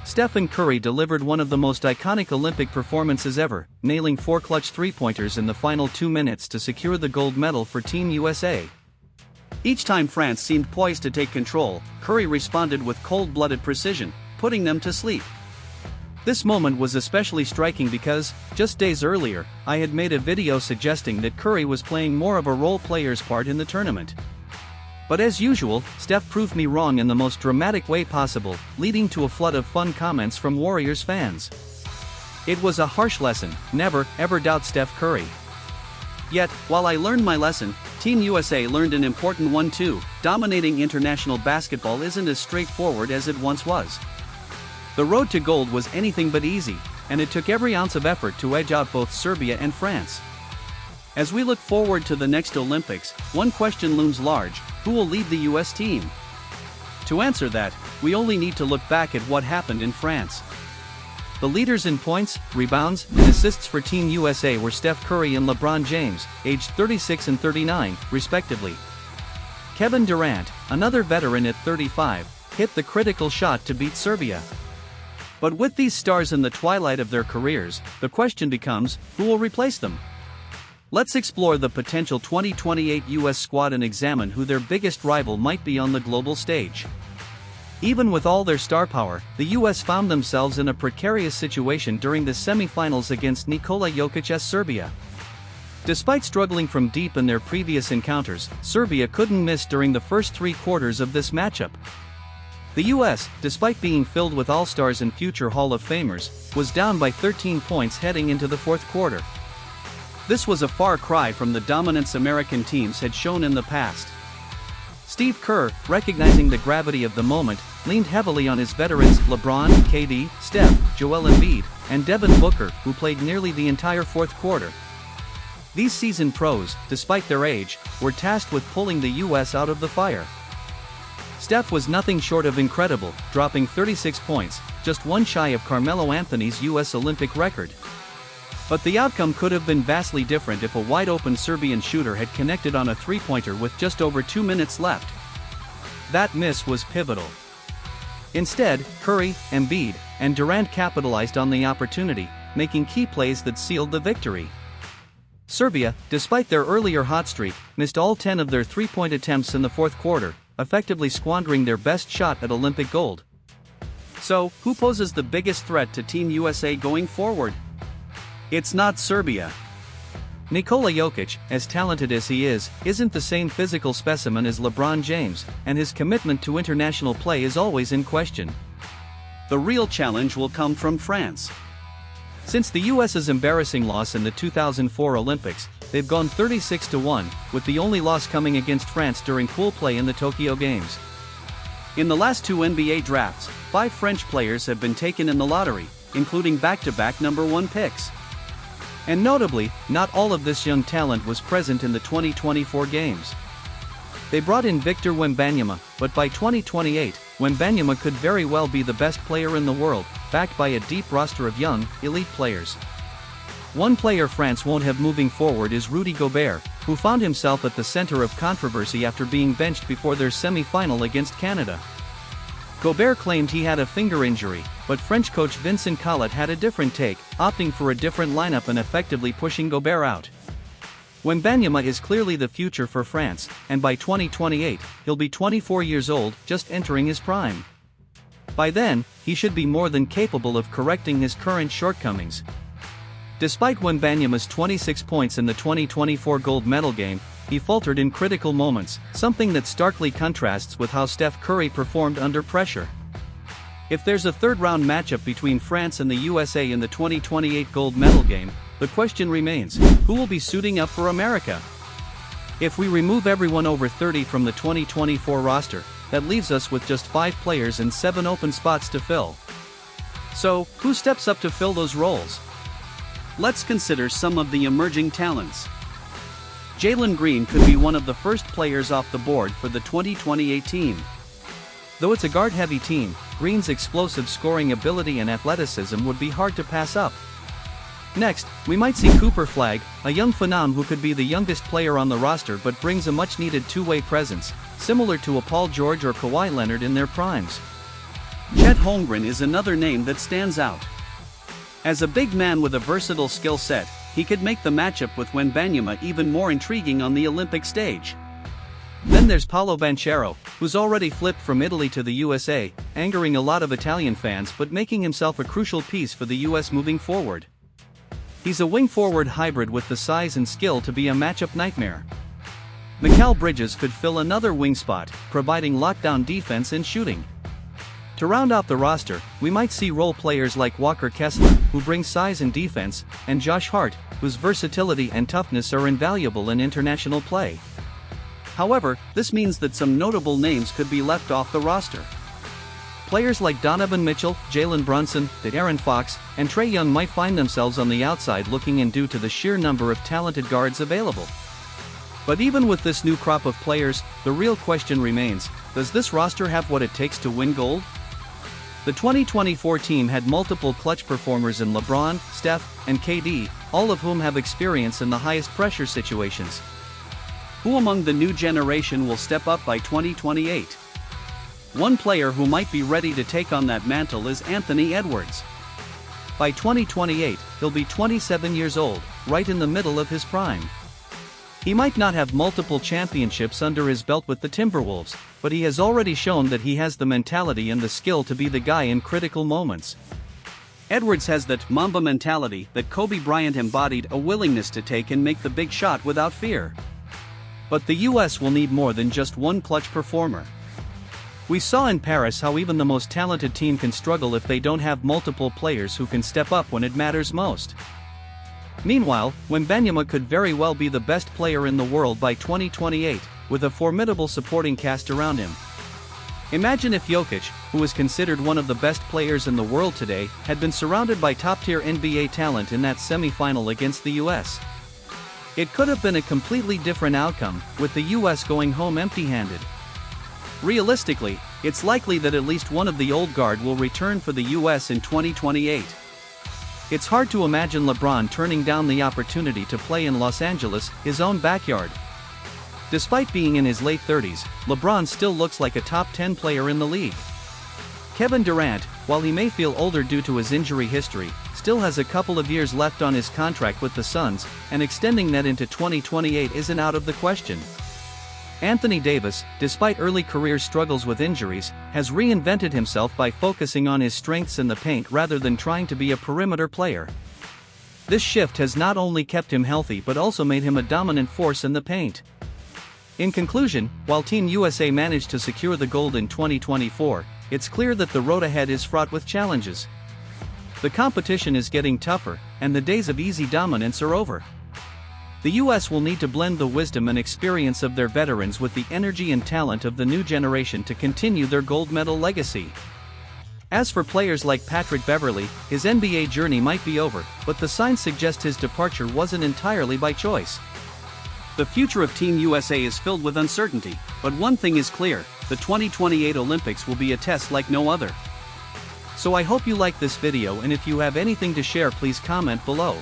Stephen Curry delivered one of the most iconic Olympic performances ever, nailing 4 clutch three-pointers in the final 2 minutes to secure the gold medal for Team USA. Each time France seemed poised to take control, Curry responded with cold-blooded precision, putting them to sleep. This moment was especially striking because, just days earlier, I had made a video suggesting that Curry was playing more of a role player's part in the tournament. But as usual, Steph proved me wrong in the most dramatic way possible, leading to a flood of fun comments from Warriors fans. It was a harsh lesson: never, ever doubt Steph Curry. Yet, while I learned my lesson, Team USA learned an important one too: dominating international basketball isn't as straightforward as it once was. The road to gold was anything but easy, and it took every ounce of effort to edge out both Serbia and France. As we look forward to the next Olympics, one question looms large: who will lead the US team? To answer that, we only need to look back at what happened in France. The leaders in points, rebounds, and assists for Team USA were Steph Curry and LeBron James, aged 36 and 39, respectively. Kevin Durant, another veteran at 35, hit the critical shot to beat Serbia. But with these stars in the twilight of their careers, the question becomes, who will replace them? Let's explore the potential 2028 US squad and examine who their biggest rival might be on the global stage. Even with all their star power, the US found themselves in a precarious situation during the semi-finals against Nikola Jokic's Serbia. Despite struggling from deep in their previous encounters, Serbia couldn't miss during the first 3 quarters of this matchup. The US, despite being filled with all-stars and future Hall of Famers, was down by 13 points heading into the 4th quarter. This was a far cry from the dominance American teams had shown in the past. Steve Kerr, recognizing the gravity of the moment, leaned heavily on his veterans LeBron, KD, Steph, Joel Embiid, and Devin Booker, who played nearly the entire 4th quarter. These seasoned pros, despite their age, were tasked with pulling the US out of the fire. Steph was nothing short of incredible, dropping 36 points, just one shy of Carmelo Anthony's US Olympic record. But the outcome could have been vastly different if a wide-open Serbian shooter had connected on a three-pointer with just over 2 minutes left. That miss was pivotal. Instead, Curry, Embiid, and Durant capitalized on the opportunity, making key plays that sealed the victory. Serbia, despite their earlier hot streak, missed all 10 of their three-point attempts in the 4th quarter, effectively squandering their best shot at Olympic gold. So, who poses the biggest threat to Team USA going forward? It's not Serbia. Nikola Jokic, as talented as he is, isn't the same physical specimen as LeBron James, and his commitment to international play is always in question. The real challenge will come from France. Since the US's embarrassing loss in the 2004 Olympics, they've gone 36-1, with the only loss coming against France during pool play in the Tokyo Games. In the last 2 NBA drafts, 5 French players have been taken in the lottery, including back-to-back #1 picks. And notably, not all of this young talent was present in the 2024 games. They brought in Victor Wembanyama, but by 2028, Wembanyama could very well be the best player in the world, backed by a deep roster of young, elite players. One player France won't have moving forward is Rudy Gobert, who found himself at the center of controversy after being benched before their semi-final against Canada. Gobert claimed he had a finger injury, but French coach Vincent Collet had a different take, opting for a different lineup and effectively pushing Gobert out. Wembanyama is clearly the future for France, and by 2028, he'll be 24 years old, just entering his prime. By then, he should be more than capable of correcting his current shortcomings. Despite Wembanyama's 26 points in the 2024 gold medal game, he faltered in critical moments, something that starkly contrasts with how Steph Curry performed under pressure. If there's a third-round matchup between France and the USA in the 2028 gold medal game, the question remains, who will be suiting up for America? If we remove everyone over 30 from the 2024 roster, that leaves us with just 5 players and 7 open spots to fill. So, who steps up to fill those roles? Let's consider some of the emerging talents. Jalen Green could be one of the first players off the board for the 2028 team. Though it's a guard-heavy team, Green's explosive scoring ability and athleticism would be hard to pass up. Next, we might see Cooper Flagg, a young phenom who could be the youngest player on the roster but brings a much-needed two-way presence, similar to a Paul George or Kawhi Leonard in their primes. Chet Holmgren is another name that stands out. As a big man with a versatile skill set, he could make the matchup with Wembanyama even more intriguing on the Olympic stage. Then there's Paolo Banchero, who's already flipped from Italy to the USA, angering a lot of Italian fans but making himself a crucial piece for the US moving forward. He's a wing-forward hybrid with the size and skill to be a matchup nightmare. Mikal Bridges could fill another wing spot, providing lockdown defense and shooting. To round out the roster, we might see role players like Walker Kessler, who brings size and defense, and Josh Hart, whose versatility and toughness are invaluable in international play. However, this means that some notable names could be left off the roster. Players like Donovan Mitchell, Jalen Brunson, De'Aaron Fox, and Trae Young might find themselves on the outside looking in due to the sheer number of talented guards available. But even with this new crop of players, the real question remains, does this roster have what it takes to win gold? The 2024 team had multiple clutch performers in LeBron, Steph, and KD, all of whom have experience in the highest pressure situations. Who among the new generation will step up by 2028? One player who might be ready to take on that mantle is Anthony Edwards. By 2028, he'll be 27 years old, right in the middle of his prime. He might not have multiple championships under his belt with the Timberwolves, but he has already shown that he has the mentality and the skill to be the guy in critical moments. Edwards has that Mamba mentality that Kobe Bryant embodied, a willingness to take and make the big shot without fear. But the US will need more than just one clutch performer. We saw in Paris how even the most talented team can struggle if they don't have multiple players who can step up when it matters most. Meanwhile, Wembanyama could very well be the best player in the world by 2028, with a formidable supporting cast around him. Imagine if Jokic, who is considered one of the best players in the world today, had been surrounded by top-tier NBA talent in that semi-final against the US. It could have been a completely different outcome, with the US going home empty-handed. Realistically, it's likely that at least one of the old guard will return for the US in 2028. It's hard to imagine LeBron turning down the opportunity to play in Los Angeles, his own backyard. Despite being in his late 30s, LeBron still looks like a top 10 player in the league. Kevin Durant, while he may feel older due to his injury history, still has a couple of years left on his contract with the Suns, and extending that into 2028 isn't out of the question. Anthony Davis, despite early career struggles with injuries, has reinvented himself by focusing on his strengths in the paint rather than trying to be a perimeter player. This shift has not only kept him healthy but also made him a dominant force in the paint. In conclusion, while Team USA managed to secure the gold in 2024, it's clear that the road ahead is fraught with challenges. The competition is getting tougher, and the days of easy dominance are over. The US will need to blend the wisdom and experience of their veterans with the energy and talent of the new generation to continue their gold medal legacy. As for players like Patrick Beverley, his NBA journey might be over, but the signs suggest his departure wasn't entirely by choice. The future of Team USA is filled with uncertainty, but one thing is clear, the 2028 Olympics will be a test like no other. So I hope you liked this video, and if you have anything to share, please comment below.